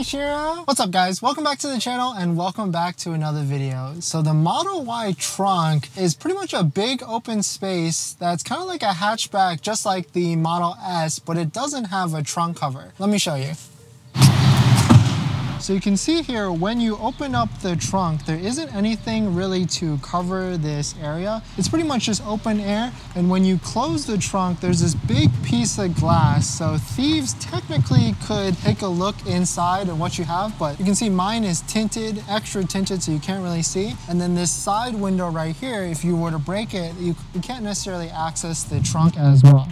Shiro. What's up guys? Welcome back to the channel and welcome back to another video. So the Model Y trunk is pretty much a big open space that's kind of like a hatchback just like the Model S, but it doesn't have a trunk cover. Let me show you. So you can see here, when you open up the trunk, there isn't anything really to cover this area. It's pretty much just open air. And when you close the trunk, there's this big piece of glass. So thieves technically could take a look inside at what you have, but you can see mine is tinted, extra tinted, so you can't really see. And then this side window right here, if you were to break it, you can't necessarily access the trunk as well.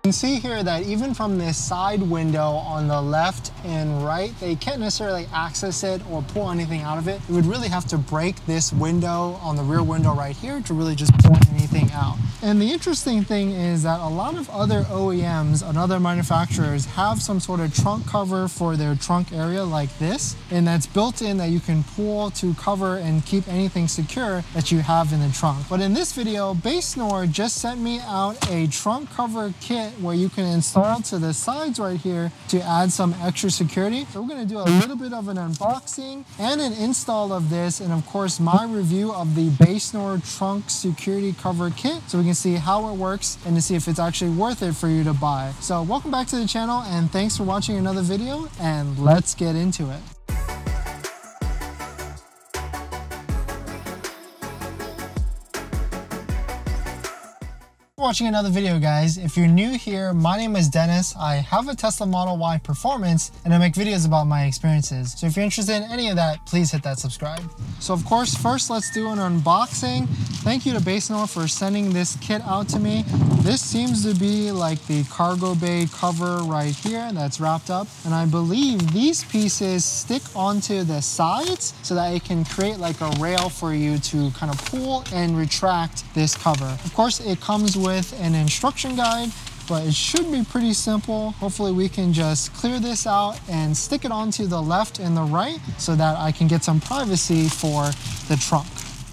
You can see here that even from this side window on the left and right, they can't necessarily access it or pull anything out of it. You would really have to break this window on the rear window right here to really just pull anything out. And the interesting thing is that a lot of other OEMs and other manufacturers have some sort of trunk cover for their trunk area like this, and that's built in that you can pull to cover and keep anything secure that you have in the trunk. But in this video, Basenor just sent me out a trunk cover kit where you can install to the sides right here to add some extra security. So we're going to do a little bit of an unboxing and an install of this, and of course my review of the Basenor trunk security cover kit, so we can see how it works and to see if it's actually worth it for you to buy. So welcome back to the channel and thanks for watching another video, and let's get into it. Watching another video guys. If you're new here, my name is Dennis. I have a Tesla Model Y Performance and I make videos about my experiences. So if you're interested in any of that, please hit that subscribe. So of course, first let's do an unboxing. Thank you to Basenor for sending this kit out to me. This seems to be like the cargo bay cover right here that's wrapped up. And I believe these pieces stick onto the sides so that it can create like a rail for you to kind of pull and retract this cover. Of course, it comes with an instruction guide, but it should be pretty simple. Hopefully we can just clear this out and stick it onto the left and the right so that I can get some privacy for the trunk.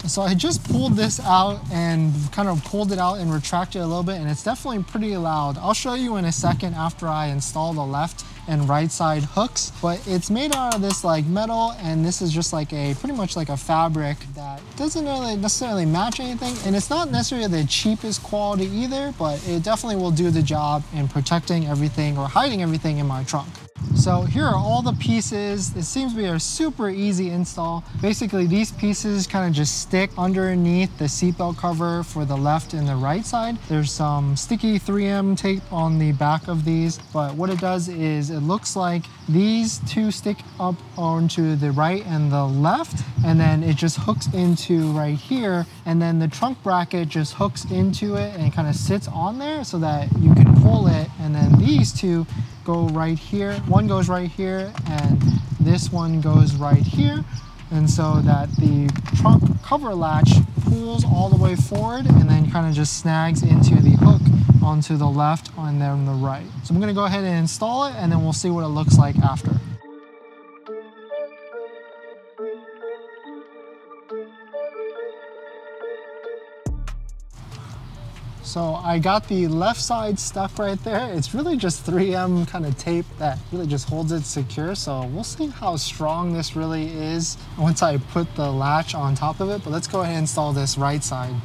So I just pulled this out and kind of pulled it out and retracted it a little bit, and it's definitely pretty loud. I'll show you in a second after I install the left and right side hooks, but it's made out of this like metal, and this is just like a pretty much like a fabric that doesn't really necessarily match anything, and it's not necessarily the cheapest quality either, but it definitely will do the job in protecting everything or hiding everything in my trunk. So here are all the pieces. It seems to be a super easy install. Basically these pieces kind of just stick underneath the seatbelt cover for the left and the right side. There's some sticky 3M tape on the back of these, but what it does is it looks like these two stick up onto the right and the left, and then it just hooks into right here, and then the trunk bracket just hooks into it and kind of sits on there so that you can pull it, and then these two go right here. One goes right here and this one goes right here, and so that the trunk cover latch pulls all the way forward and then kind of just snags into the hook onto the left and then the right. So I'm going to go ahead and install it, and then we'll see what it looks like after. So I got the left side stuck right there. It's really just 3M kind of tape that really just holds it secure. So we'll see how strong this really is once I put the latch on top of it. But let's go ahead and install this right side.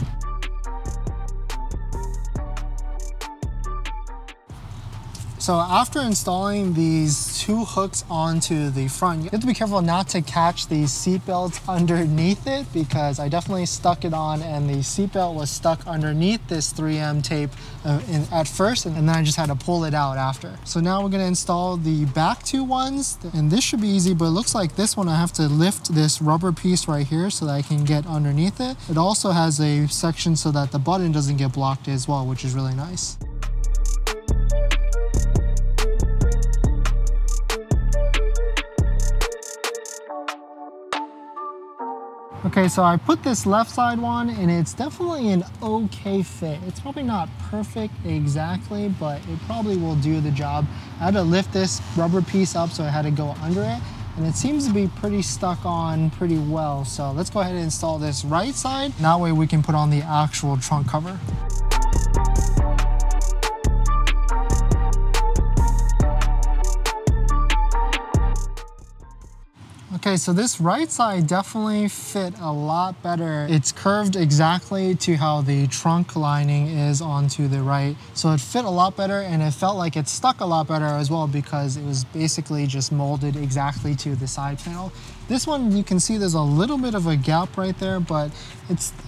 So after installing these two hooks onto the front, you have to be careful not to catch these seat belts underneath it, because I definitely stuck it on and the seat belt was stuck underneath this 3M tape at first, and then I just had to pull it out after. So now we're gonna install the back two ones, and this should be easy, but it looks like this one I have to lift this rubber piece right here so that I can get underneath it. It also has a section so that the button doesn't get blocked as well, which is really nice. Okay, so I put this left side one and it's definitely an okay fit. It's probably not perfect exactly, but it probably will do the job. I had to lift this rubber piece up, so I had to go under it, and it seems to be pretty stuck on pretty well. So let's go ahead and install this right side. That way we can put on the actual trunk cover. Okay, so this right side definitely fit a lot better. It's curved exactly to how the trunk lining is onto the right. So it fit a lot better, and it felt like it stuck a lot better as well because it was basically just molded exactly to the side panel. This one, you can see there's a little bit of a gap right there, but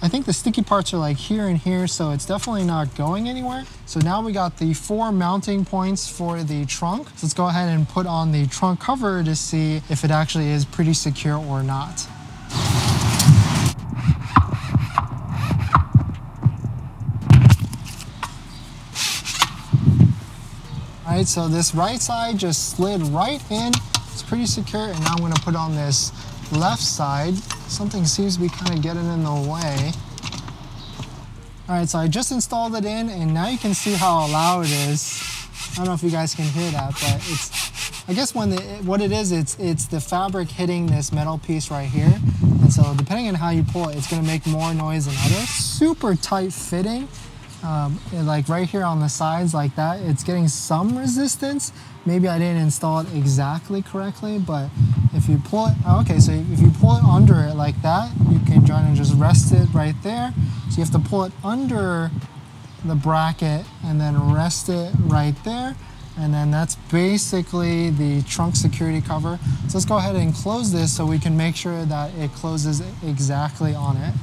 I think the sticky parts are like here and here, so it's definitely not going anywhere. So now we got the 4 mounting points for the trunk. So let's go ahead and put on the trunk cover to see if it actually is pretty secure or not. All right, so this right side just slid right in. It's pretty secure, and now I'm gonna put on this left side. Something seems to be kind of getting in the way. All right, so I just installed it in, and now you can see how loud it is. I don't know if you guys can hear that, but I guess what it is, it's the fabric hitting this metal piece right here. And so depending on how you pull it, it's gonna make more noise than others. Super tight fitting. Like right here on the sides like that, it's getting some resistance. Maybe I didn't install it exactly correctly, but if you pull it, okay, so if you pull it under it like that, you can try and just rest it right there. So you have to pull it under the bracket and then rest it right there. And then that's basically the trunk security cover. So let's go ahead and close this so we can make sure that it closes exactly on it.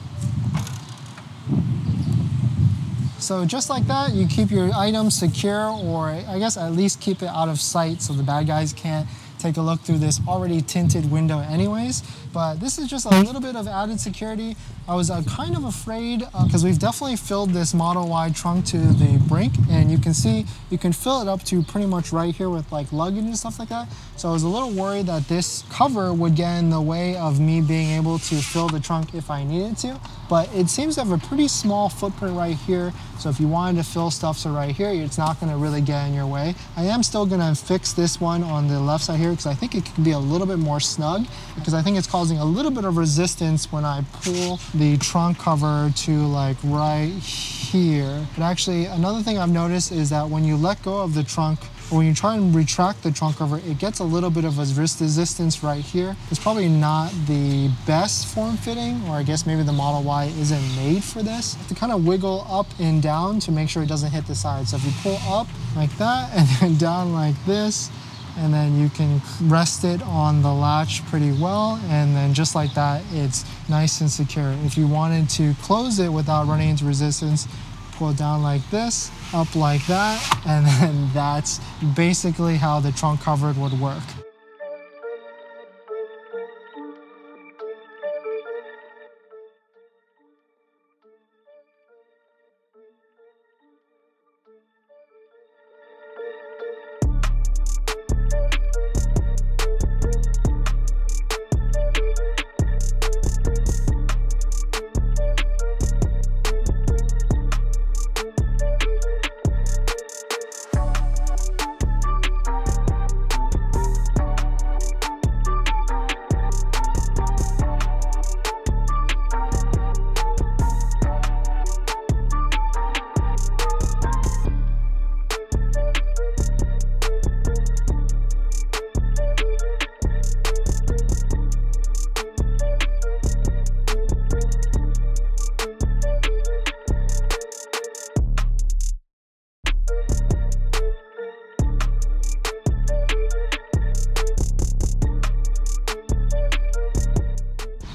So just like that, you keep your items secure, or I guess at least keep it out of sight so the bad guys can't take a look through this already tinted window anyways. But this is just a little bit of added security. I was kind of afraid because we've definitely filled this Model Y trunk to the brink, and you can see you can fill it up to pretty much right here with like luggage and stuff like that. So I was a little worried that this cover would get in the way of me being able to fill the trunk if I needed to. But it seems to have a pretty small footprint right here. So if you wanted to fill stuff so right here, it's not gonna really get in your way. I am still gonna fix this one on the left side here because I think it can be a little bit more snug, because I think it's causing a little bit of resistance when I pull the trunk cover to like right here. But actually another thing I've noticed is that when you let go of the trunk, or when you try and retract the trunk cover, it gets a little bit of a resistance right here. It's probably not the best form fitting, or I guess maybe the Model Y isn't made for this. You have to kind of wiggle up and down to make sure it doesn't hit the side. So if you pull up like that and then down like this, and then you can rest it on the latch pretty well, and then just like that, it's nice and secure. If you wanted to close it without running into resistance, pull it down like this, up like that, and then that's basically how the trunk cover would work.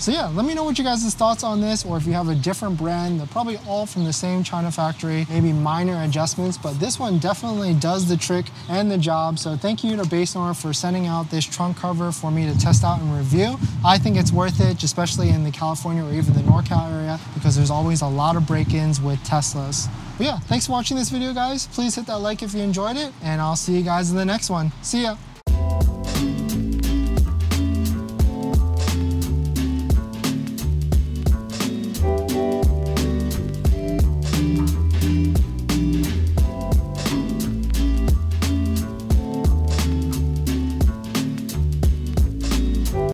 So yeah, let me know what you guys' thoughts on this, or if you have a different brand. They're probably all from the same China factory, maybe minor adjustments, but this one definitely does the trick and the job. So thank you to Basenor for sending out this trunk cover for me to test out and review. I think it's worth it, especially in the California or even the NorCal area, because there's always a lot of break-ins with Teslas. But yeah, thanks for watching this video, guys. Please hit that like if you enjoyed it, and I'll see you guys in the next one. See ya.